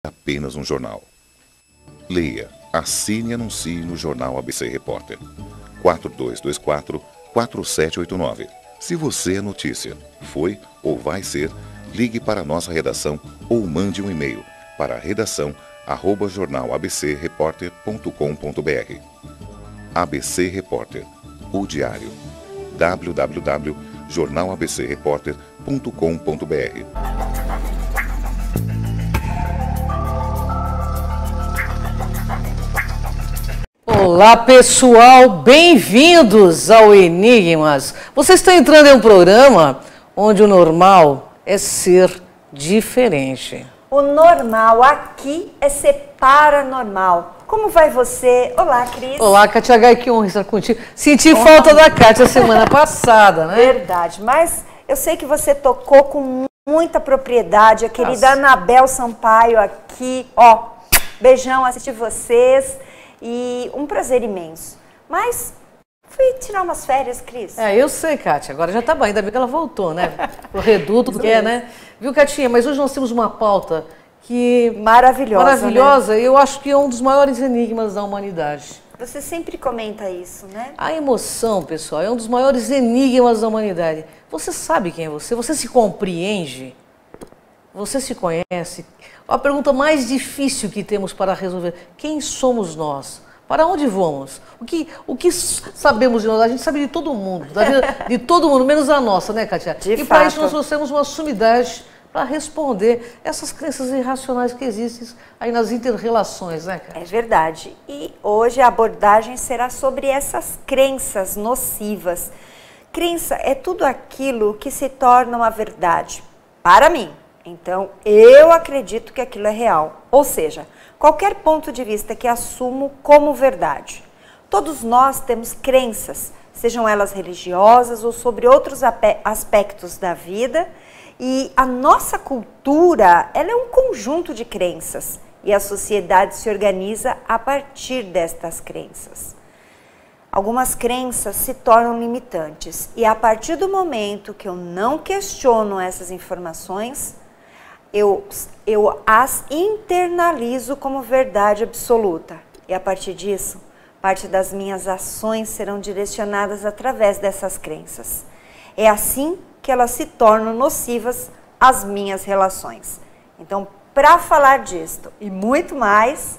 apenas um jornal. Leia, assine e anuncie no Jornal ABC Repórter. 4224-4789. Se você é notícia, foi ou vai ser, ligue para a nossa redação ou mande um e-mail para redação@jornalabcreporter.com.br. ABC Repórter, o diário. www.jornalabcreporter.com.br. Olá pessoal, bem-vindos ao Enigmas. Vocês estão entrando em um programa onde o normal é ser diferente. O normal aqui é ser paranormal. Como vai você? Olá, Cris. Olá, Kátia Gai, que honra estar contigo. Senti falta da Kátia semana passada, né? Verdade, mas eu sei que você tocou com muita propriedade. A querida Anabel Sampaio aqui, ó, beijão, assisti vocês e um prazer imenso. Mas fui tirar umas férias, Cris. Eu sei, Kátia, agora já tá bom, ainda bem que ela voltou, né? Pro reduto, que é, né? Viu, Katinha, mas hoje nós temos uma pauta que... Maravilhosa, né? Eu acho que é um dos maiores enigmas da humanidade. Você sempre comenta isso, né? A emoção, pessoal, é um dos maiores enigmas da humanidade. Você sabe quem é você? Você se compreende? Você se conhece? A pergunta mais difícil que temos para resolver: quem somos nós? Para onde vamos? O que sabemos de nós? A gente sabe de todo mundo, da vida de todo mundo, menos a nossa, né, Kátia? E para isso nós trouxemos uma sumidade para responder essas crenças irracionais que existem aí nas inter-relações, né, Kátia? É verdade. E hoje a abordagem será sobre essas crenças nocivas. Crença é tudo aquilo que se torna uma verdade para mim. Então, eu acredito que aquilo é real. Ou seja, qualquer ponto de vista que assumo como verdade. Todos nós temos crenças, sejam elas religiosas ou sobre outros aspectos da vida. E a nossa cultura, ela é um conjunto de crenças. E a sociedade se organiza a partir destas crenças. Algumas crenças se tornam limitantes. E a partir do momento que eu não questiono essas informações, eu as internalizo como verdade absoluta. E a partir disso, parte das minhas ações serão direcionadas através dessas crenças. É assim que elas se tornam nocivas às minhas relações. Então, para falar disto e muito mais,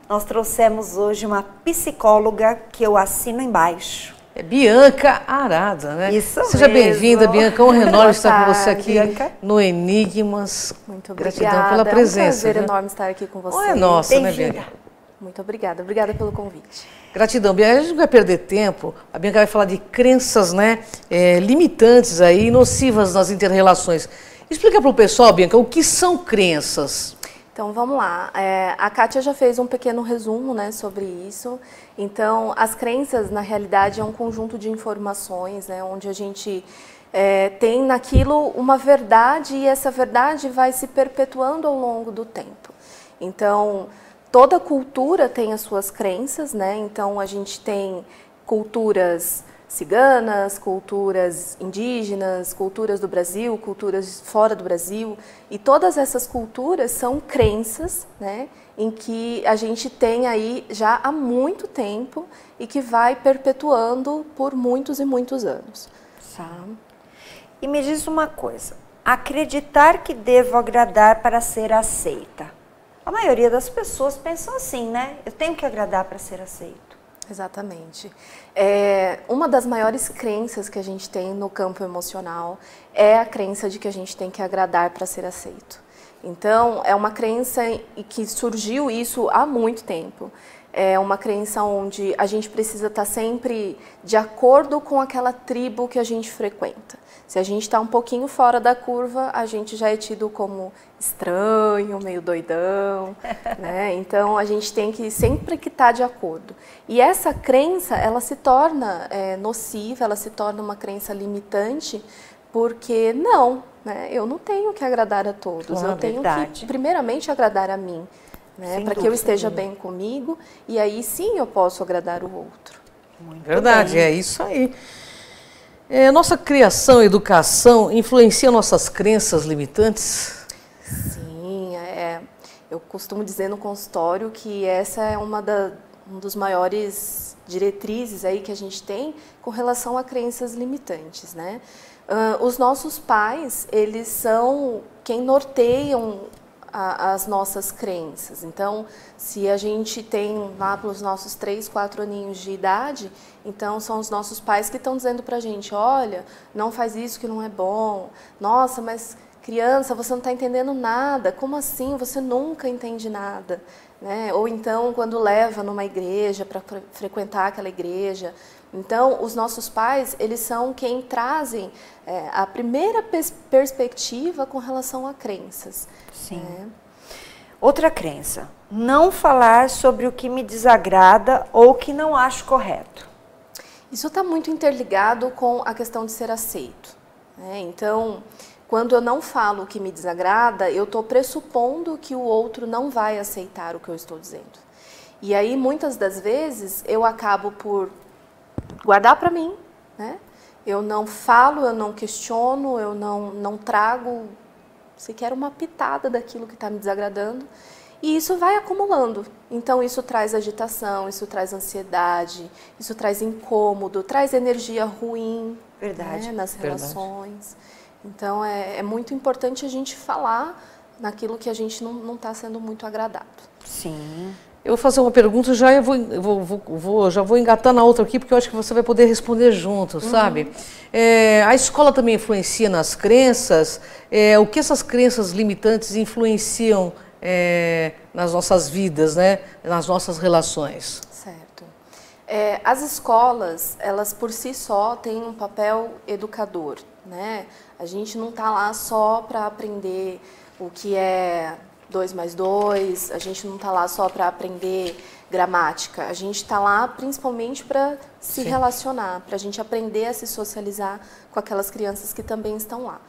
nós trouxemos hoje uma psicóloga que eu assino embaixo. É Bianca Arada, né? Isso Seja bem-vinda, Bianca. Um enorme estar com você aqui, Bianca, no Enigmas. Muito obrigada. Gratidão pela presença. É um prazer enorme estar aqui com você. É nossa, né, Bianca? Muito obrigada. Obrigada pelo convite. Gratidão, Bianca. A gente não vai perder tempo. A Bianca vai falar de crenças, né, limitantes aí, nocivas nas inter-relações. Explica para o pessoal, Bianca, o que são crenças? Então, vamos lá. A Kátia já fez um pequeno resumo, né, sobre isso. Então, as crenças, na realidade, é um conjunto de informações, né, onde a gente tem naquilo uma verdade e essa verdade vai se perpetuando ao longo do tempo. Então, toda cultura tem as suas crenças, né? Então, a gente tem culturas ciganas, culturas indígenas, culturas do Brasil, culturas fora do Brasil, e todas essas culturas são crenças, né, em que a gente tem aí já há muito tempo e que vai perpetuando por muitos e muitos anos. Tá? E me diz uma coisa: acreditar que devo agradar para ser aceita. A maioria das pessoas pensam assim, né? Eu tenho que agradar para ser aceito. Exatamente. Uma das maiores crenças que a gente tem no campo emocional é a crença de que a gente tem que agradar para ser aceito. Então, é uma crença que surgiu isso há muito tempo. É uma crença onde a gente precisa estar sempre de acordo com aquela tribo que a gente frequenta. Se a gente está um pouquinho fora da curva, a gente já é tido como estranho, meio doidão, né? Então, a gente tem que sempre que estar de acordo. E essa crença, ela se torna nociva, ela se torna uma crença limitante, porque não, né? Eu não tenho que agradar a todos, eu tenho que, primeiramente, agradar a mim, né? Para que eu esteja bem comigo, e aí sim eu posso agradar o outro. Muito verdade, bem. É isso aí. Nossa criação e educação influencia nossas crenças limitantes? Sim, Eu costumo dizer no consultório que essa é um dos maiores diretrizes aí que a gente tem com relação a crenças limitantes, né? Os nossos pais, eles são quem norteiam as nossas crenças. Então, se a gente tem lá pelos nossos 3, 4 aninhos de idade, então são os nossos pais que estão dizendo pra gente, olha, não faz isso que não é bom. Nossa, mas criança, você não está entendendo nada. Como assim? Você nunca entende nada. Né? Ou então, quando leva numa igreja, para frequentar aquela igreja. Então, os nossos pais, eles são quem trazem a primeira perspectiva com relação a crenças. Sim. Outra crença, não falar sobre o que me desagrada ou que não acho correto. Isso está muito interligado com a questão de ser aceito. Né? Então, quando eu não falo o que me desagrada, eu estou pressupondo que o outro não vai aceitar o que eu estou dizendo. E aí, muitas das vezes, eu acabo por guardar para mim, né? Eu não falo, eu não questiono, eu não trago sequer uma pitada daquilo que está me desagradando. E isso vai acumulando. Então, isso traz agitação, isso traz ansiedade, isso traz incômodo, traz energia ruim, Verdade. Né, nas relações. Então, é muito importante a gente falar naquilo que a gente não está sendo muito agradado. Sim. Eu vou fazer uma pergunta, já vou engatar na outra aqui, porque eu acho que você vai poder responder junto, sabe? A escola também influencia nas crenças. O que essas crenças limitantes influenciam nas nossas vidas, né? Nas nossas relações? Certo. As escolas, elas por si só têm um papel educador, né? A gente não está lá só para aprender o que é 2 mais 2, a gente não está lá só para aprender gramática, a gente está lá principalmente para se relacionar, para a gente aprender a se socializar com aquelas crianças que também estão lá.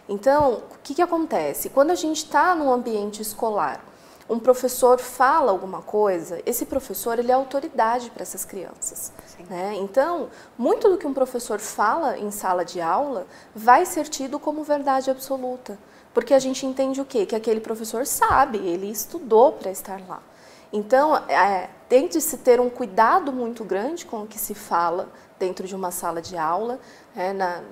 Então, o que acontece? Quando a gente está num ambiente escolar, um professor fala alguma coisa, esse professor ele é autoridade para essas crianças. Né? Então, muito do que um professor fala em sala de aula vai ser tido como verdade absoluta. Porque a gente entende o quê? Que aquele professor sabe, ele estudou para estar lá. Então, tem de se ter um cuidado muito grande com o que se fala dentro de uma sala de aula,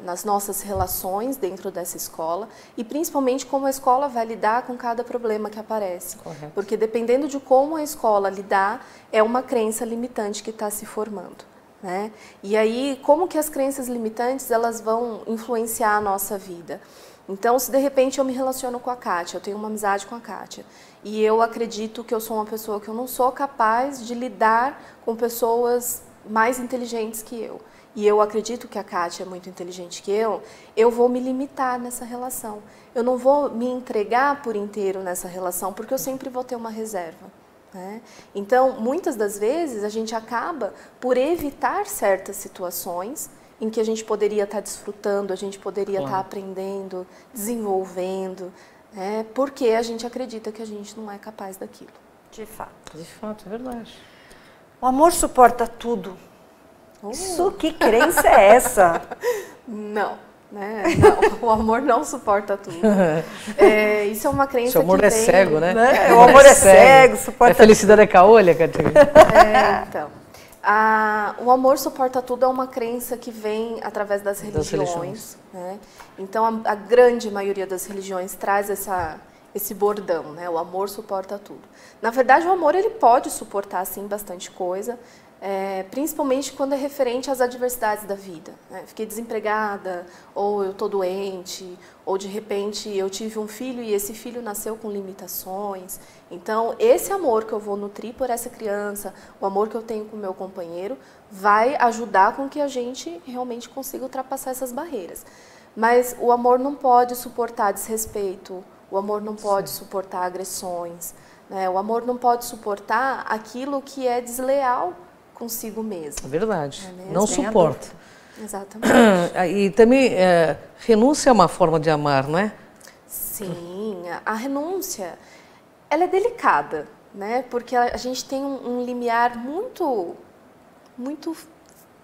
nas nossas relações dentro dessa escola e principalmente como a escola vai lidar com cada problema que aparece. Correto. Porque dependendo de como a escola lidar, é uma crença limitante que está se formando. Né? E aí, como que as crenças limitantes elas vão influenciar a nossa vida? Então, se de repente eu me relaciono com a Kátia, eu tenho uma amizade com a Kátia, e eu acredito que eu sou uma pessoa que eu não sou capaz de lidar com pessoas mais inteligentes que eu, e eu acredito que a Kátia é muito inteligente que eu vou me limitar nessa relação. Eu não vou me entregar por inteiro nessa relação, porque eu sempre vou ter uma reserva. Né? Então, muitas das vezes, a gente acaba por evitar certas situações em que a gente poderia estar desfrutando, a gente poderia estar aprendendo, desenvolvendo, né? Porque a gente acredita que a gente não é capaz daquilo. De fato. De fato, é verdade. O amor suporta tudo. Isso, que crença é essa? Não, né? Não, o amor não suporta tudo. Isso é uma crença que o amor é cego, né? O amor é cego, suporta tudo. A felicidade é caolha, Catarina? Então... o amor suporta tudo é uma crença que vem através das religiões. Né? Então, a grande maioria das religiões traz esse bordão, né? O amor suporta tudo. Na verdade, o amor ele pode suportar, sim, bastante coisa, principalmente quando é referente às adversidades da vida. Né? Fiquei desempregada, ou eu estou doente, ou de repente eu tive um filho e esse filho nasceu com limitações. Então, esse amor que eu vou nutrir por essa criança, o amor que eu tenho com o meu companheiro, vai ajudar com que a gente realmente consiga ultrapassar essas barreiras. Mas o amor não pode suportar desrespeito, o amor não pode suportar agressões, né? O amor não pode suportar aquilo que é desleal consigo mesmo. É verdade, mesmo? não suporta. Exatamente. E também renúncia é uma forma de amar, não é? Sim, a renúncia, ela é delicada, né? Porque a gente tem um limiar muito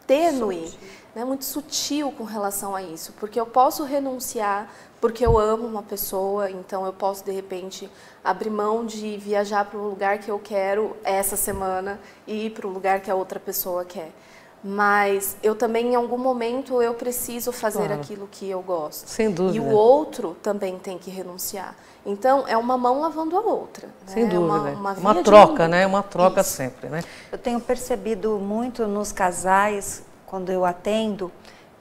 tênue, né? Muito sutil com relação a isso. Porque eu posso renunciar porque eu amo uma pessoa, então eu posso, de repente, abrir mão de viajar para o lugar que eu quero essa semana e ir para o lugar que a outra pessoa quer. Mas eu também, em algum momento, eu preciso fazer aquilo que eu gosto. Sem dúvida. E o outro também tem que renunciar. Então, é uma mão lavando a outra. Sem dúvida. Uma troca, né? Uma troca sempre, né? Eu tenho percebido muito nos casais, quando eu atendo,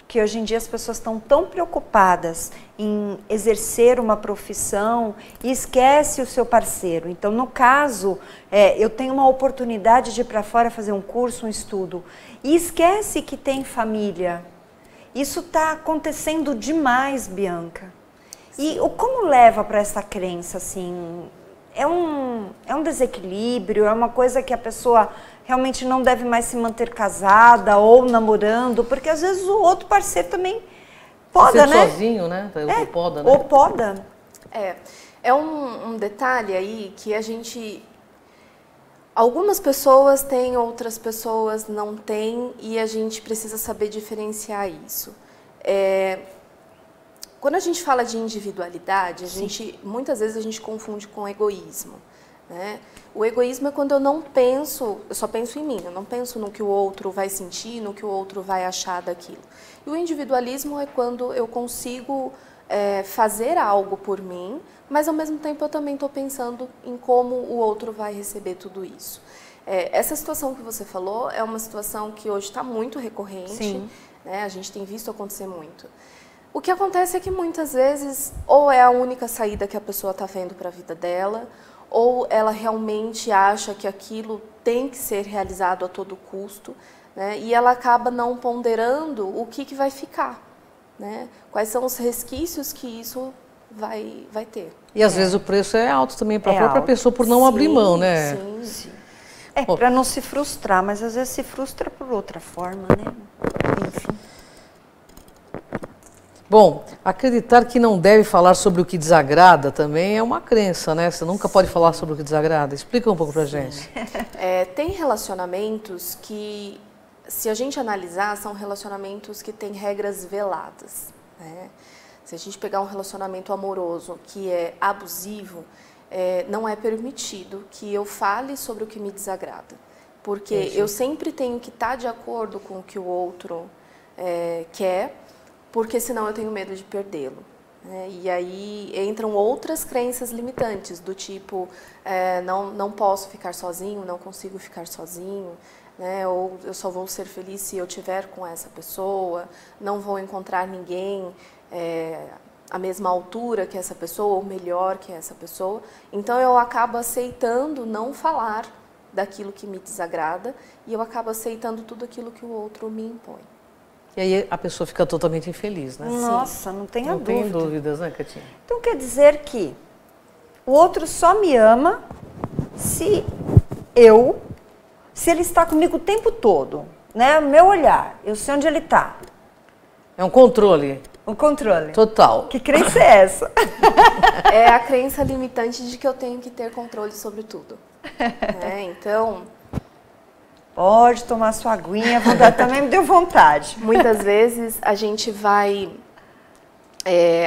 que hoje em dia as pessoas estão tão preocupadas em exercer uma profissão e esquece o seu parceiro. Então, no caso, eu tenho uma oportunidade de ir para fora fazer um curso, um estudo, e esquece que tem família. Isso está acontecendo demais, Bianca. E como leva para essa crença, assim? É um desequilíbrio, é uma coisa que a pessoa realmente não deve mais se manter casada ou namorando, porque às vezes o outro parceiro também poda, né? Sozinho, né? Ou poda, né? Ou poda. É um detalhe aí que a gente... Algumas pessoas têm, outras pessoas não têm, e a gente precisa saber diferenciar isso. Quando a gente fala de individualidade, muitas vezes a gente confunde com egoísmo, né? O egoísmo é quando eu não penso, eu só penso em mim, eu não penso no que o outro vai sentir, no que o outro vai achar daquilo. E o individualismo é quando eu consigo fazer algo por mim, mas ao mesmo tempo eu também estou pensando em como o outro vai receber tudo isso. Essa situação que você falou é uma situação que hoje está muito recorrente, né? A gente tem visto acontecer muito. O que acontece é que muitas vezes ou é a única saída que a pessoa está vendo para a vida dela, ou ela realmente acha que aquilo tem que ser realizado a todo custo, né? E ela acaba não ponderando o que vai ficar, né? Quais são os resquícios que isso vai ter. E às vezes o preço é alto também para a própria pessoa por não abrir mão, né? Sim. Para não se frustrar, mas às vezes se frustra por outra forma, né? Enfim. Bom, acreditar que não deve falar sobre o que desagrada também é uma crença, né? Você nunca pode falar sobre o que desagrada. Explica um pouco pra gente. Tem relacionamentos que, se a gente analisar, são relacionamentos que têm regras veladas, né? Se a gente pegar um relacionamento amoroso que é abusivo, não é permitido que eu fale sobre o que me desagrada. Porque eu sempre tenho que estar de acordo com o que o outro quer, porque senão eu tenho medo de perdê-lo, né? E aí entram outras crenças limitantes, do tipo, não posso ficar sozinho, não consigo ficar sozinho, né? Ou eu só vou ser feliz se eu estiver com essa pessoa, não vou encontrar ninguém à mesma altura que essa pessoa, ou melhor que essa pessoa. Então eu acabo aceitando não falar daquilo que me desagrada, e eu acabo aceitando tudo aquilo que o outro me impõe. E aí a pessoa fica totalmente infeliz, né? Nossa, não tenha dúvida. Não tenho dúvidas, né, Catinha? Então quer dizer que o outro só me ama se ele está comigo o tempo todo, né? O meu olhar, eu sei onde ele está. É um controle. Um controle. Total. Que crença é essa? É a crença limitante de que eu tenho que ter controle sobre tudo. Então... Pode tomar sua aguinha, vontade também me deu vontade. Muitas vezes a gente vai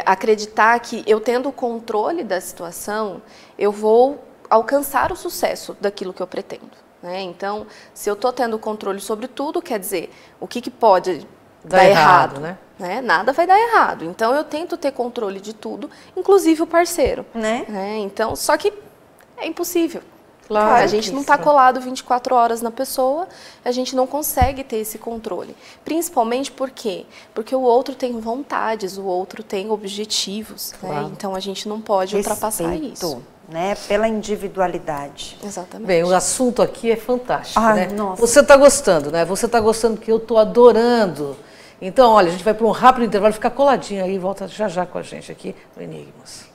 acreditar que eu tendo o controle da situação, eu vou alcançar o sucesso daquilo que eu pretendo, né? Então, se eu estou tendo controle sobre tudo, quer dizer, o que pode dar errado, né? Nada vai dar errado. Então, eu tento ter controle de tudo, inclusive o parceiro. Né? Então, só que é impossível. Claro, a gente não está colado 24 horas na pessoa, a gente não consegue ter esse controle. Principalmente por quê? Porque o outro tem vontades, o outro tem objetivos, claro. Né? Então a gente não pode ultrapassar isso. Né? Pela individualidade. Exatamente. Bem, o assunto aqui é fantástico, Ai, né? Nossa. Você está gostando, né? Você está gostando, que eu estou adorando. Então, olha, a gente vai para um rápido intervalo, fica coladinho aí e volta já com a gente aqui no Enigmas.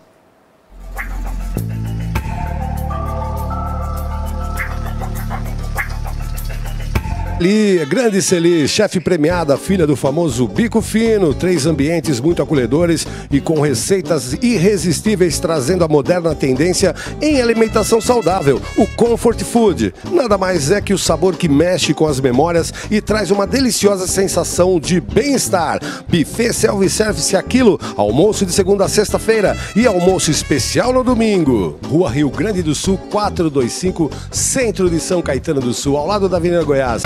Grande Celi, chefe premiada, filha do famoso Bico Fino, 3 ambientes muito acolhedores e com receitas irresistíveis, trazendo a moderna tendência em alimentação saudável, o Comfort Food. Nada mais é que o sabor que mexe com as memórias e traz uma deliciosa sensação de bem-estar. Buffet self-service a quilo, almoço de segunda a sexta-feira e almoço especial no domingo. Rua Rio Grande do Sul, 425, centro de São Caetano do Sul, ao lado da Avenida Goiás.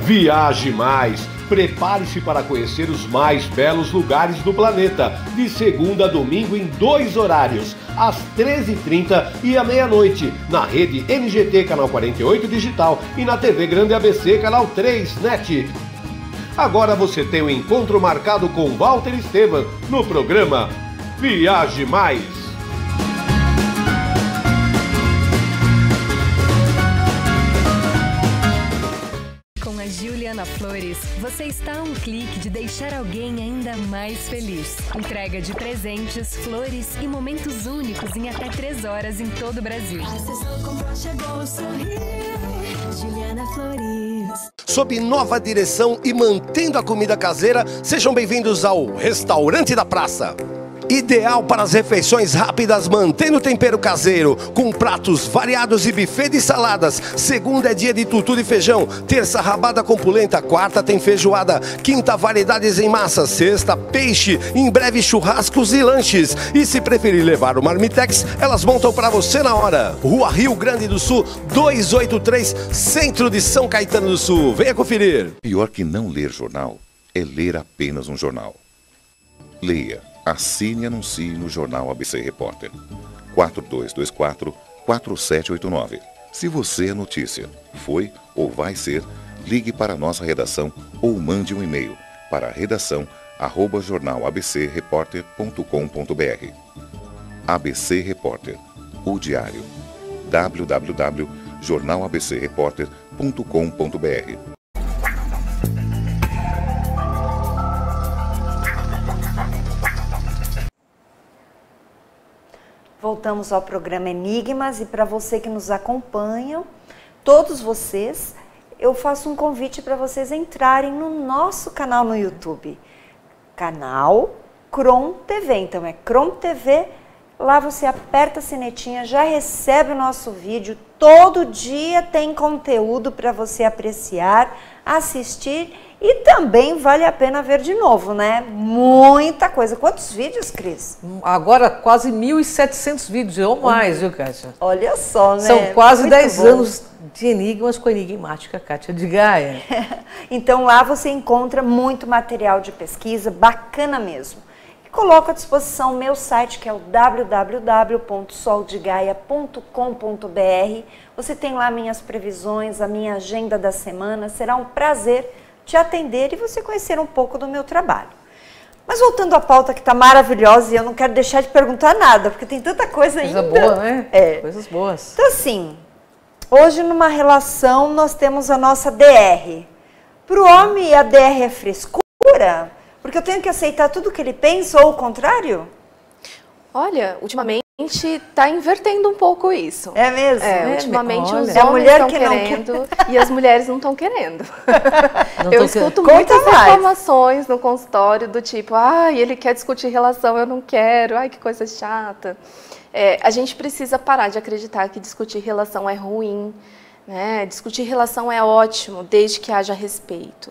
Viaje mais! Prepare-se para conhecer os mais belos lugares do planeta, de segunda a domingo em 2 horários, às 13h30 e à meia-noite, na rede NGT Canal 48 Digital e na TV Grande ABC Canal 3 NET. Agora você tem um encontro marcado com Walter Esteban no programa Viaje Mais! Juliana Flores, você está a um clique de deixar alguém ainda mais feliz. Entrega de presentes, flores e momentos únicos em até 3 horas em todo o Brasil. Juliana Flores. Sob nova direção e mantendo a comida caseira, sejam bem-vindos ao Restaurante da Praça. Ideal para as refeições rápidas, mantendo o tempero caseiro, com pratos variados e buffet de saladas. Segunda é dia de tutu de feijão, terça rabada com polenta, quarta tem feijoada, quinta variedades em massa, sexta peixe, em breve churrascos e lanches. E se preferir levar o Marmitex, elas montam para você na hora. Rua Rio Grande do Sul, 283, centro de São Caetano do Sul. Venha conferir. Pior que não ler jornal é ler apenas um jornal. Leia. Assine e anuncie no Jornal ABC Repórter. 4224-4789. Se você é notícia, foi ou vai ser, ligue para a nossa redação ou mande um e-mail para redação@jornalabcreporter.com.br. ABC Repórter, o diário. www.jornalabcreporter.com.br. Voltamos ao programa Enigmas e para você que nos acompanha, todos vocês, eu faço um convite para vocês entrarem no nosso canal no YouTube. Canal Crom TV, então é Crom TV, lá você aperta a sinetinha, já recebe o nosso vídeo, todo dia tem conteúdo para você apreciar, assistir e também vale a pena ver de novo, né? Muita coisa. Quantos vídeos, Cris? Agora quase 1.700 vídeos ou mais, viu, Kátia? Olha só, né? São quase Muito 10 bom. anos de enigmas com a enigmática Kátia de Gaia. Então lá você encontra muito material de pesquisa, bacana mesmo. E coloco à disposição o meu site, que é o www.soldegaia.com.br. Você tem lá minhas previsões, a minha agenda da semana. Será um prazer te atender e você conhecer um pouco do meu trabalho. Mas voltando à pauta que está maravilhosa e eu não quero deixar de perguntar nada, porque tem tanta coisa ainda. Coisa boa, né? É. Coisas boas. Então assim, hoje numa relação nós temos a nossa DR. Para o homem a DR é frescura? Porque eu tenho que aceitar tudo que ele pensa ou o contrário? Olha, ultimamente está invertendo um pouco isso. É mesmo? Ultimamente olha. os É a homens mulher estão que não querendo e as mulheres não estão querendo. Não Eu tô escuto Conta muitas mais. reclamações no consultório do tipo, ele quer discutir relação, eu não quero, ai que coisa chata. A gente precisa parar de acreditar que discutir relação é ruim, né? Discutir relação é ótimo, desde que haja respeito.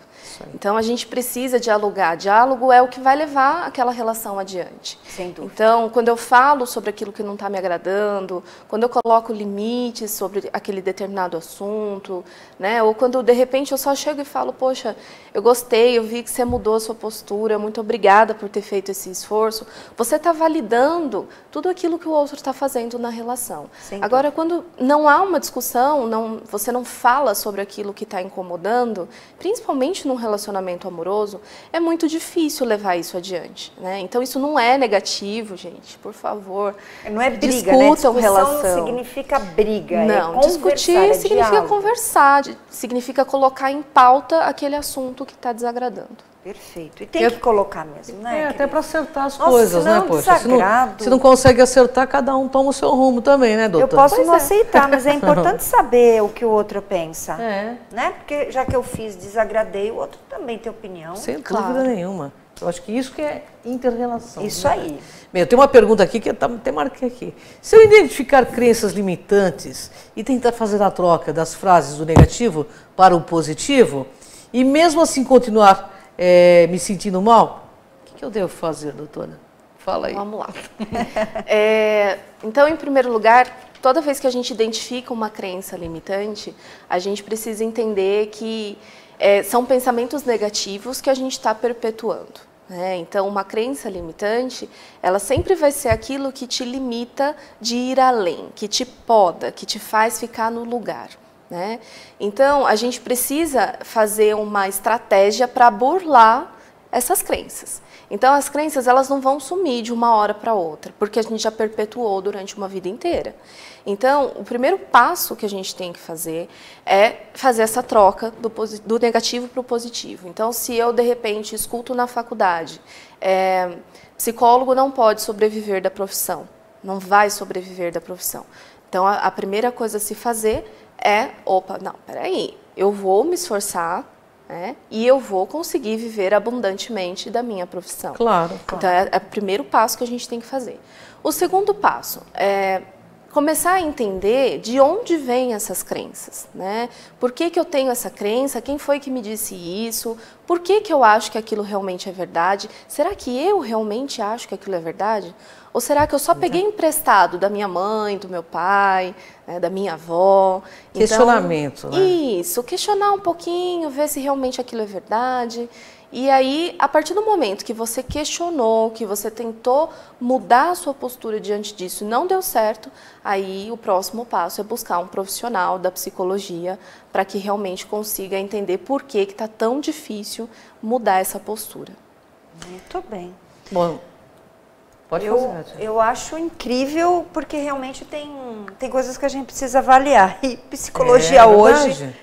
Então a gente precisa dialogar. Diálogo é o que vai levar aquela relação adiante. Sem dúvida. Então, quando eu falo sobre aquilo que não está me agradando, quando eu coloco limites sobre aquele determinado assunto, né? Ou quando de repente eu só chego e falo, poxa, eu gostei, eu vi que você mudou a sua postura, muito obrigada por ter feito esse esforço. Você está validando tudo aquilo que o outro está fazendo na relação. Sem Agora, quando não há uma discussão, você não fala sobre aquilo que está incomodando, principalmente num relacionamento amoroso, é muito difícil levar isso adiante, né? Então isso não é negativo, gente, por favor. Não é briga, discutam né? Discussão relação. não significa briga, Não, é discutir significa diálogo. conversar, significa colocar em pauta aquele assunto que está desagradando. Perfeito. E tem que colocar mesmo, né? Até para acertar as Nossa, coisas, senão né, é um poxa? desagrado. Se não consegue acertar, cada um toma o seu rumo também, né, doutor? Eu posso não aceitar, mas é importante saber o que o outro pensa. É. Né? Porque já que eu fiz, desagradei, o outro também tem opinião. Sem dúvida nenhuma. Eu acho que isso que é inter-relação. Isso aí. Bem, eu tenho uma pergunta aqui que eu até marquei aqui. Se eu identificar crenças limitantes e tentar fazer a troca das frases do negativo para o positivo, e mesmo assim continuar me sentindo mal, o que eu devo fazer, doutora? Fala aí. Vamos lá. Então, em primeiro lugar, toda vez que a gente identifica uma crença limitante, a gente precisa entender que são pensamentos negativos que a gente está perpetuando. Né? Então, uma crença limitante, ela sempre vai ser aquilo que te limita de ir além, que te poda, que te faz ficar no lugar. Né? Então, a gente precisa fazer uma estratégia para burlar essas crenças. Então, as crenças elas não vão sumir de uma hora para outra, porque a gente já perpetuou durante uma vida inteira. Então, o primeiro passo que a gente tem que fazer é fazer essa troca do negativo para o positivo. Então, se eu, de repente, escuto na faculdade, psicólogo não pode sobreviver da profissão, não vai sobreviver da profissão. Então, a primeira coisa a se fazer opa, não, peraí, eu vou me esforçar, né, e eu vou conseguir viver abundantemente da minha profissão. Claro. Então, é o primeiro passo que a gente tem que fazer. O segundo passo é começar a entender de onde vêm essas crenças, né? Por que eu tenho essa crença? Quem foi que me disse isso? Por que eu acho que aquilo realmente é verdade? Será que eu realmente acho que aquilo é verdade? Ou será que eu só peguei emprestado da minha mãe, do meu pai, né, da minha avó? Questionamento, então, né? Isso, questionar um pouquinho, ver se realmente aquilo é verdade. E aí, a partir do momento que você questionou, que você tentou mudar a sua postura diante disso e não deu certo, aí o próximo passo é buscar um profissional da psicologia para que realmente consiga entender por que está tão difícil mudar essa postura. Muito bem. Bom, pode fazer. Eu acho incrível porque realmente tem coisas que a gente precisa avaliar. E psicologia hoje,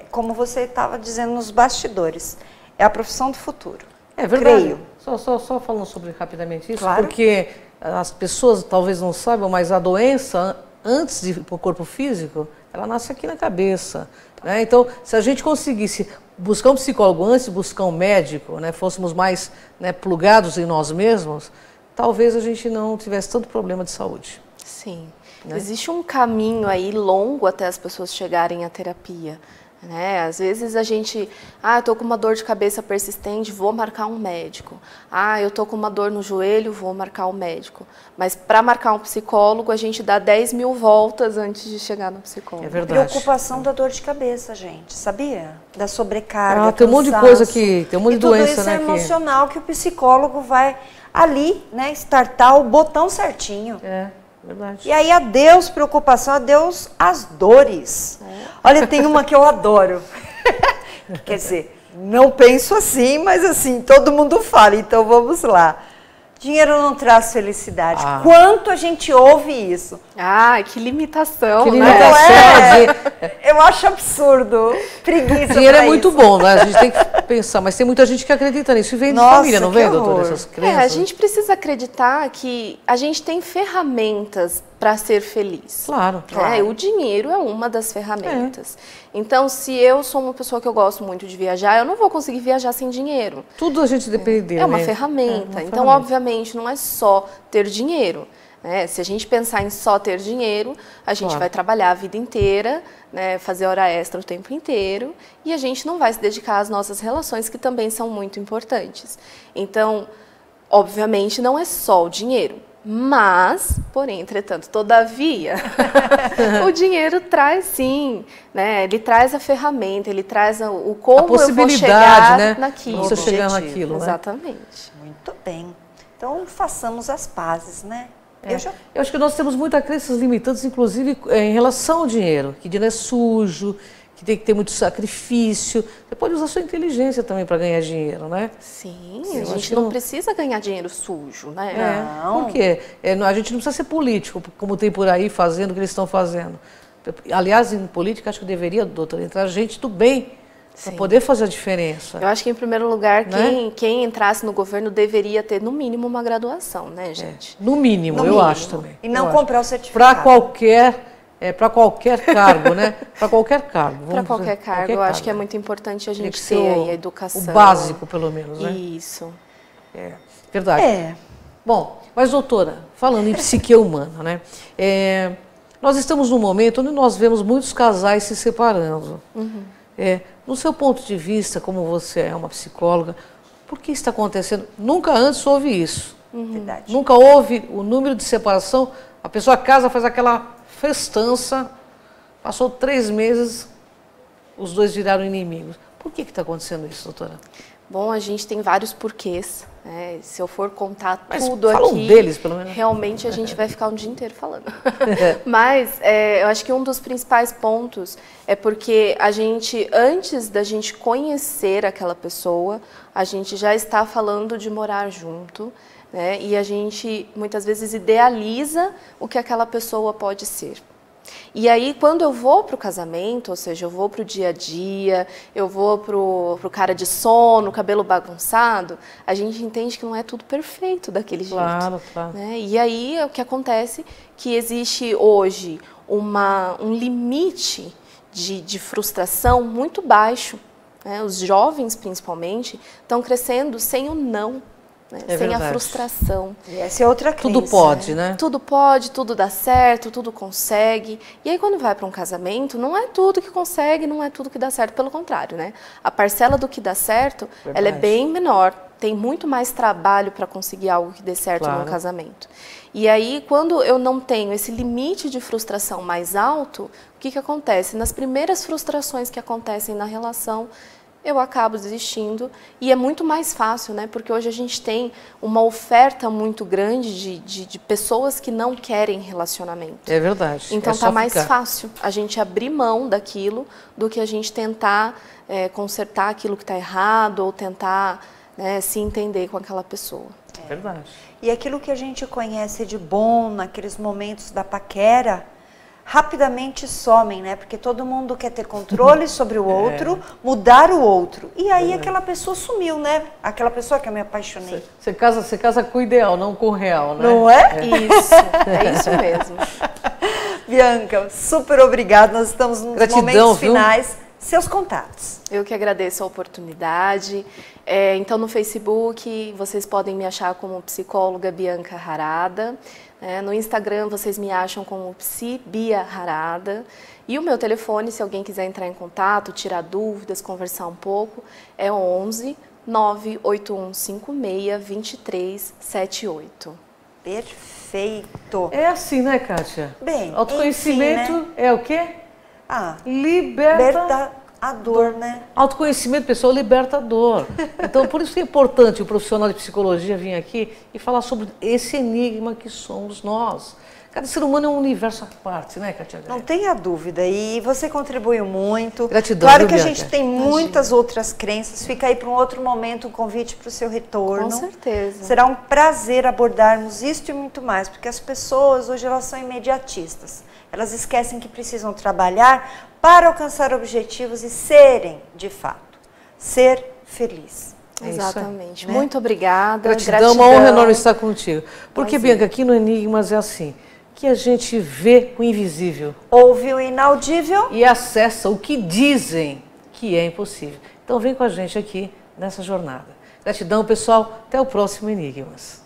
como você estava dizendo nos bastidores, é a profissão do futuro. É verdade. Creio. Só falando sobre rapidamente isso, Claro. Porque as pessoas talvez não saibam, mas a doença, antes de ir para o corpo físico, ela nasce aqui na cabeça. Né? Então, se a gente conseguisse buscar um psicólogo antes de buscar um médico, né, fôssemos mais plugados em nós mesmos, talvez a gente não tivesse tanto problema de saúde. Sim. Né? Existe um caminho aí longo até as pessoas chegarem à terapia. Né? Às vezes a gente, eu tô com uma dor de cabeça persistente, vou marcar um médico. Eu tô com uma dor no joelho, vou marcar um médico. Mas para marcar um psicólogo, a gente dá 10.000 voltas antes de chegar no psicólogo. É verdade. Preocupação da dor de cabeça, gente, sabia? Da sobrecarga, tem um monte de coisa que, tem um monte de doença, tudo isso né? é emocional que o psicólogo vai ali, né, startar o botão certinho. Verdade. E aí, adeus preocupação, adeus as dores. Olha, tem uma que eu adoro. Quer dizer, não penso assim, mas assim, todo mundo fala, então vamos lá. Dinheiro não traz felicidade. Quanto a gente ouve isso? Que limitação, Que né? limitação. Eu acho absurdo. Preguiça. Dinheiro é pra muito isso. bom, né? A gente tem que pensar, mas tem muita gente que acredita nisso e vem de Nossa, família, não que vem, horror. doutora? Essas crenças. A gente precisa acreditar que a gente tem ferramentas para ser feliz. Claro. O dinheiro é uma das ferramentas. Então, se eu sou uma pessoa que eu gosto muito de viajar, eu não vou conseguir viajar sem dinheiro. Tudo a gente depende dele, É uma né? ferramenta. Então, obviamente, não é só ter dinheiro. Né? Se a gente pensar em só ter dinheiro, a gente vai trabalhar a vida inteira, né? Fazer hora extra o tempo inteiro, e a gente não vai se dedicar às nossas relações, que também são muito importantes. Então, obviamente, não é só o dinheiro. Mas, porém, entretanto, todavia, o dinheiro traz sim, né? Ele traz a ferramenta, ele traz o como a possibilidade, eu vou chegar né? naquilo. Você chegar naquilo, né? Exatamente. Muito bem. Então, façamos as pazes, né? Eu acho que nós temos muitas crenças limitantes, inclusive em relação ao dinheiro, que dinheiro é sujo, que tem que ter muito sacrifício. Você pode usar sua inteligência também para ganhar dinheiro, né? Sim, a gente não precisa ganhar dinheiro sujo, né? Por quê? A gente não precisa ser político, como tem por aí fazendo o que eles estão fazendo. Aliás, em política, acho que deveria, doutora, entrar gente do bem para poder fazer a diferença. Eu acho que, em primeiro lugar, Né? quem entrasse no governo deveria ter, no mínimo, uma graduação, né, gente? No mínimo, No eu mínimo. acho também. E não Eu comprar o acho. certificado. Para qualquer cargo, né? Para qualquer cargo. Para qualquer cargo, eu acho que é muito importante a Tem que gente ser ter aí a educação. o básico, pelo menos, né? Isso. Verdade. Bom, mas doutora, falando em psique humana, né? Nós estamos num momento onde nós vemos muitos casais se separando. No seu ponto de vista, como você é uma psicóloga, por que está acontecendo? Nunca antes houve isso. Verdade. Nunca houve o número de separação. A pessoa casa, faz aquela festança, passou 3 meses, os dois viraram inimigos. Por que está acontecendo isso, doutora? Bom, a gente tem vários porquês, né? Se eu for contar Mas tudo fala aqui, um deles, pelo menos. realmente a gente vai ficar um dia inteiro falando. Mas eu acho que um dos principais pontos é porque a gente, antes da gente conhecer aquela pessoa, a gente já está falando de morar junto, né? E a gente muitas vezes idealiza o que aquela pessoa pode ser. E aí, quando eu vou para o casamento, ou seja, eu vou para o dia a dia, eu vou para o cara de sono, cabelo bagunçado, a gente entende que não é tudo perfeito daquele jeito. Claro, claro. Né? E aí, o que acontece é que existe hoje um limite de frustração muito baixo. Né? Os jovens, principalmente, estão crescendo sem o não. Né? Sem verdade. a frustração. E essa é outra crença. Tudo pode, né? Tudo pode, tudo dá certo, tudo consegue. E aí, quando vai para um casamento, não é tudo que consegue, não é tudo que dá certo. Pelo contrário, né? A parcela do que dá certo, ela é bem menor. Tem muito mais trabalho para conseguir algo que dê certo no casamento. E aí, quando eu não tenho esse limite de frustração mais alto, o que acontece? Nas primeiras frustrações que acontecem na relação, eu acabo desistindo, e é muito mais fácil, né? Porque hoje a gente tem uma oferta muito grande de pessoas que não querem relacionamento. É verdade. Então só tá mais ficar. fácil a gente abrir mão daquilo do que a gente tentar consertar aquilo que está errado ou tentar se entender com aquela pessoa. É verdade. E aquilo que a gente conhece de bom naqueles momentos da paquera, rapidamente somem, né? Porque todo mundo quer ter controle sobre o outro, mudar o outro. E aí aquela pessoa sumiu, né? Aquela pessoa que eu me apaixonei. Você casa com o ideal, não com o real, né? Não é? Isso, é isso mesmo. Bianca, super obrigada. Nós estamos nos Gratidão, momentos viu? finais. Seus contatos. Eu que agradeço a oportunidade. Então, no Facebook, vocês podem me achar como psicóloga Bianca Harada. No Instagram, vocês me acham como Bia Harada. E o meu telefone, se alguém quiser entrar em contato, tirar dúvidas, conversar um pouco, é 11 98156 2378. Perfeito. É assim, né, Kátia? Bem, autoconhecimento enfim, né? é o quê? Liberta a dor, né? Autoconhecimento, pessoal, libertador. Então, por isso que é importante o profissional de psicologia vir aqui e falar sobre esse enigma que somos nós. Cada ser humano é um universo à parte, né, Kátia? Não tenha dúvida. E você contribuiu muito. Gratidão, Claro viu, que a Bianca? gente tem muitas outras crenças. Fica aí para um outro momento um convite para o seu retorno. Com certeza. Será um prazer abordarmos isto e muito mais, porque as pessoas hoje elas são imediatistas. Elas esquecem que precisam trabalhar para alcançar objetivos e serem, de fato, ser feliz. Exatamente. né? Muito obrigada. Gratidão, uma honra enorme estar contigo. Porque, Bianca, aqui no Enigmas é assim, que a gente vê o invisível. Ouve o inaudível. E acessa o que dizem que é impossível. Então vem com a gente aqui nessa jornada. Gratidão, pessoal. Até o próximo Enigmas.